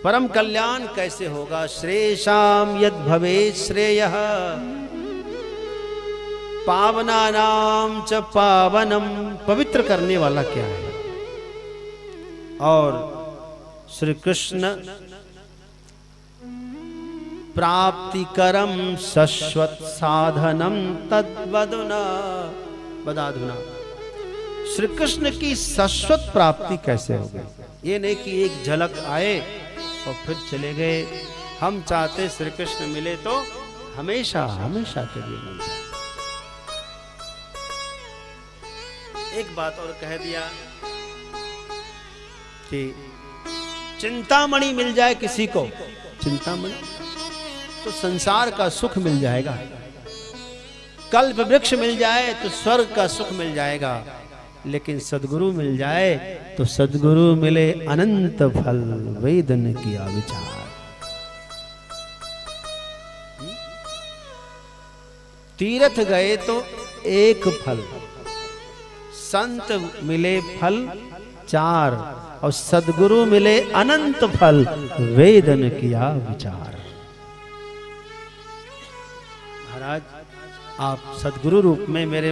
परम कल्याण कैसे होगा? श्रेषाम यद भवे श्रेयः पावनानाम च पावनम, पवित्र करने वाला क्या है? और श्री कृष्ण प्राप्तिकरम शश्वत साधनम तद्वदुना बदाधुना। श्री कृष्ण की शाश्वत प्राप्ति कैसे होगी? ये नहीं कि एक झलक आए और फिर चले गए। हम चाहते श्री कृष्ण मिले तो हमेशा हमेशा के लिए मिल जाए। एक बात और कह दिया कि चिंतामणि मिल जाए किसी को, चिंतामणि तो संसार का सुख मिल जाएगा। कल्प वृक्ष मिल जाए तो स्वर्ग का सुख मिल जाएगा। लेकिन सद्गुरु मिल जाए तो सद्गुरु मिले अनंत फल, वेदन किया विचार। तीर्थ गए तो एक फल, संत मिले फल 4 और सद्गुरु मिले अनंत फल, वेदन किया विचार। महाराज आप सद्गुरु रूप में मेरे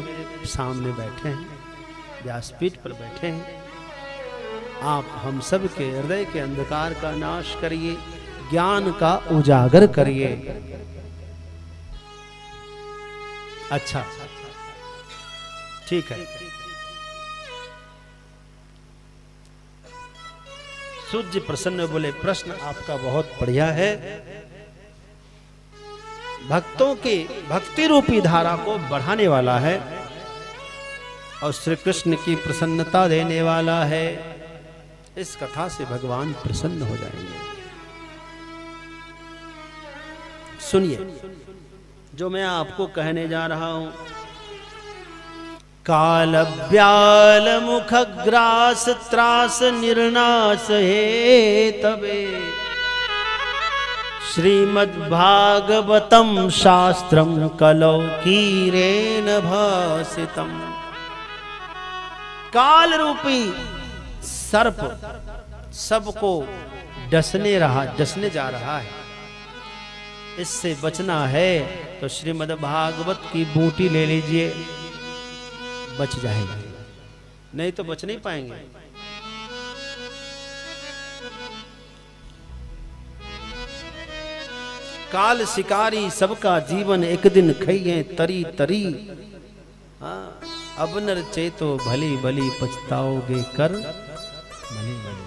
सामने बैठे हैं, व्यासपीठ पर बैठे हैं। आप हम सब के हृदय के अंधकार का नाश करिए, ज्ञान का उजागर करिए। अच्छा ठीक है। सूर्य प्रसन्न बोले, प्रश्न आपका बहुत बढ़िया है। भक्तों की भक्ति रूपी धारा को बढ़ाने वाला है और श्री कृष्ण की प्रसन्नता देने वाला है। इस कथा से भगवान प्रसन्न हो जाएंगे। सुनिए जो मैं आपको कहने जा रहा हूं। काल ब्याल मुख ग्रास त्रास निर्नाश हे तबे, श्रीमद् भागवतम शास्त्रम कलौ कीरेन भासितम। काल रूपी सर्प सबको डसने जा रहा है। इससे बचना है तो श्रीमद् भागवत की बूटी ले लीजिए, बच जाएंगे, नहीं तो बच नहीं पाएंगे। काल शिकारी सबका जीवन एक दिन खइए तरी तरी। हाँ, अब नर चेतो भली भली पछताओगे कर भली भली।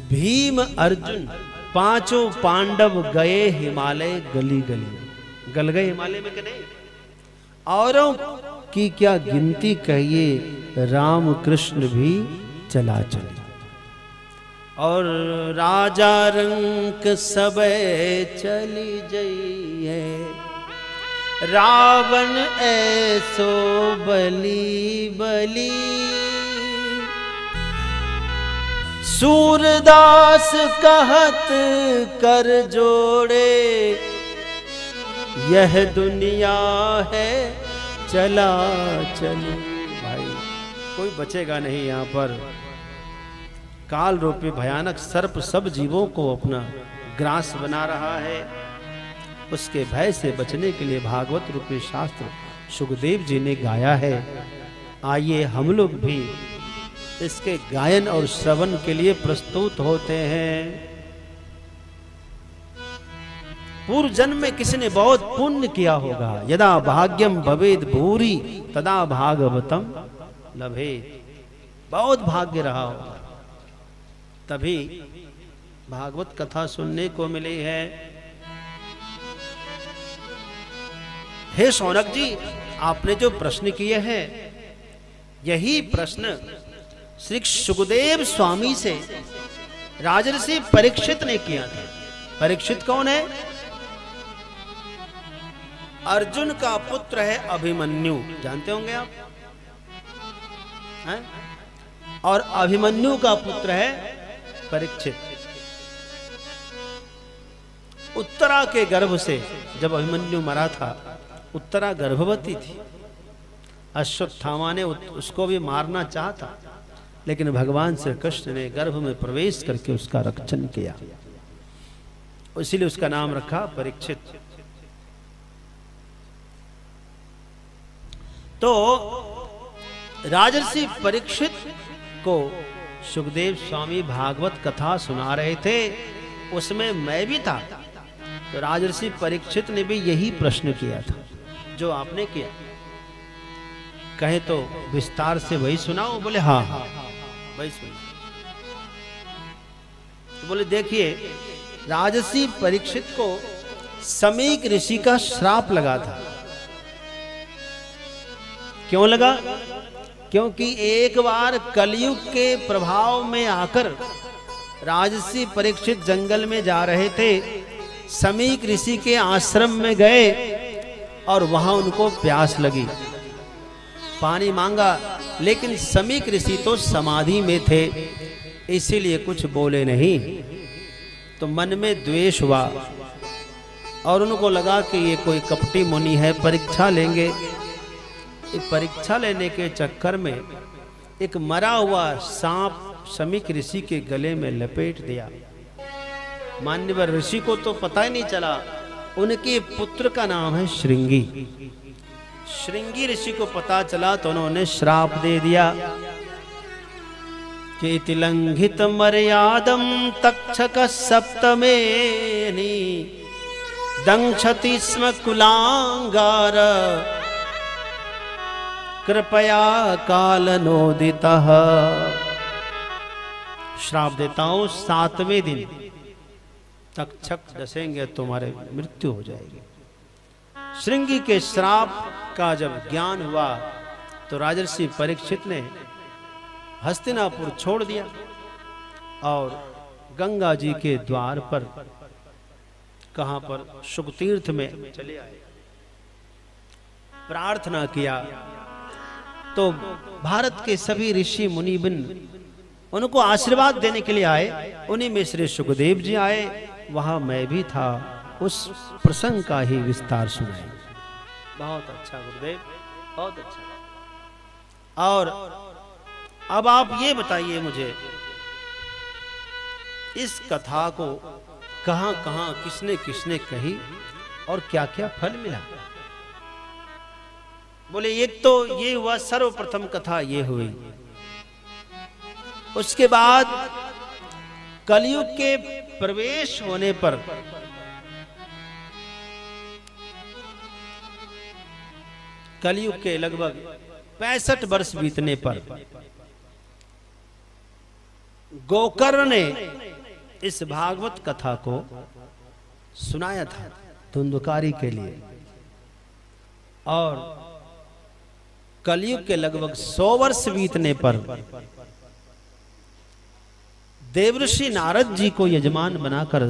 भीम अर्जुन पांचों पांडव गए हिमालय गली गली। गल गए हिमालय में कि नहीं? औरों की क्या गिनती कहिए, राम कृष्ण भी चला चले। और राजा रंक सब चली जाइए, रावण ऐसो बली बली। सूरदास कहत कर जोड़े, यह दुनिया है चला चली। भाई कोई बचेगा नहीं यहाँ पर। काल रूपी भयानक सर्प सब जीवों को अपना ग्रास बना रहा है। उसके भय से बचने के लिए भागवत रूपी शास्त्र सुखदेव जी ने गाया है। आइए हम लोग भी इसके गायन और श्रवण के लिए प्रस्तुत होते हैं। पूर्व जन्म में किसी ने बहुत पुण्य किया होगा। यदा भाग्यम भवेद भूरि तदा भागवतम लभे। बहुत भाग्य रहा होगा तभी भागवत कथा सुनने को मिली है। हे शौनक जी, आपने जो प्रश्न किए हैं यही प्रश्न श्री सुखदेव स्वामी से राजर्षि परीक्षित ने किया था। परीक्षित कौन है? अर्जुन का पुत्र है अभिमन्यु, जानते होंगे आप हैं? और अभिमन्यु का पुत्र है परीक्षित। उत्तरा के गर्भ से जब अभिमन्यु मरा था, उत्तरा गर्भवती थी। अश्वत्थामा ने उसको भी मारना चाहा, लेकिन भगवान श्री कृष्ण ने गर्भ में प्रवेश करके उसका रक्षण किया, इसीलिए उसका नाम रखा परीक्षित। तो राजर्षि परीक्षित को सुखदेव स्वामी भागवत कथा सुना रहे थे, उसमें मैं भी था। तो राजर्षि परीक्षित ने भी यही प्रश्न किया था जो आपने किया। कहे तो विस्तार से वही सुनाओ। बोले हाँ वही सुन। तो बोले देखिए, राजर्षि परीक्षित को समीक ऋषि का श्राप लगा था। क्यों लगा? क्योंकि एक बार कलयुग के प्रभाव में आकर राजर्षि परीक्षित जंगल में जा रहे थे, समीक ऋषि के आश्रम में गए और वहां उनको प्यास लगी, पानी मांगा, लेकिन समीक ऋषि तो समाधि में थे, इसीलिए कुछ बोले नहीं। तो मन में द्वेष हुआ और उनको लगा कि ये कोई कपटी मुनि है, परीक्षा लेंगे। परीक्षा लेने के चक्कर में एक मरा हुआ सांप समीक ऋषि के गले में लपेट दिया। मान्यवर ऋषि को तो पता ही नहीं चला। उनके पुत्र का नाम है श्रृंगी। श्रृंगी ऋषि को पता चला तो उन्होंने श्राप दे दिया कि इति लंघित मर्यादम तक्षक सप्तमेनि दंक्षति स्म कुलांगार कृपया कालनोदितः। श्राप देता हूं, 7वें दिन तक्षक डसेंगे तुम्हारे मृत्यु हो जाएगी। श्रृंगी के श्राप का जब ज्ञान हुआ तो राजर्षि परीक्षित ने हस्तिनापुर छोड़ दिया और गंगा जी के द्वार पर, कहां पर, शुकतीर्थ में चले आए। प्रार्थना किया तो भारत के सभी ऋषि मुनिबिन उनको आशीर्वाद देने के लिए आए। उन्हीं में श्री सुखदेव जी आए, वहां मैं भी था। उस प्रसंग का ही विस्तार सुनाए। बहुत अच्छा गुरुदेव, बहुत अच्छा। और अब आप ये बताइए मुझे, इस कथा को कहां कहां किसने किसने कही और क्या क्या फल मिला? बोले एक तो ये हुआ, सर्वप्रथम कथा ये हुई। उसके बाद कलयुग के प्रवेश होने पर कलयुग के लगभग 65 वर्ष बीतने पर गोकर्ण ने इस भागवत कथा को सुनाया था धुंधकारी के लिए। और कलयुग के लगभग 100 वर्ष बीतने पर देवऋषि नारद जी को यजमान बनाकर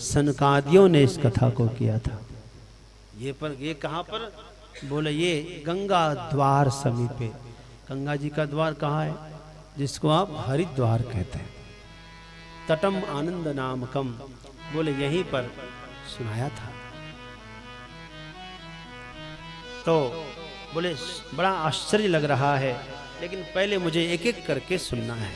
सनकादियों ने इस कथा को किया था। ये कहां पर? बोले ये गंगा द्वार समीपे। गंगा जी का द्वार कहाँ है? जिसको आप हरिद्वार कहते हैं। तटम आनंद नामकम, बोले यहीं पर सुनाया था। तो बोले बड़ा आश्चर्य लग रहा है, लेकिन पहले मुझे एक एक करके सुनना है।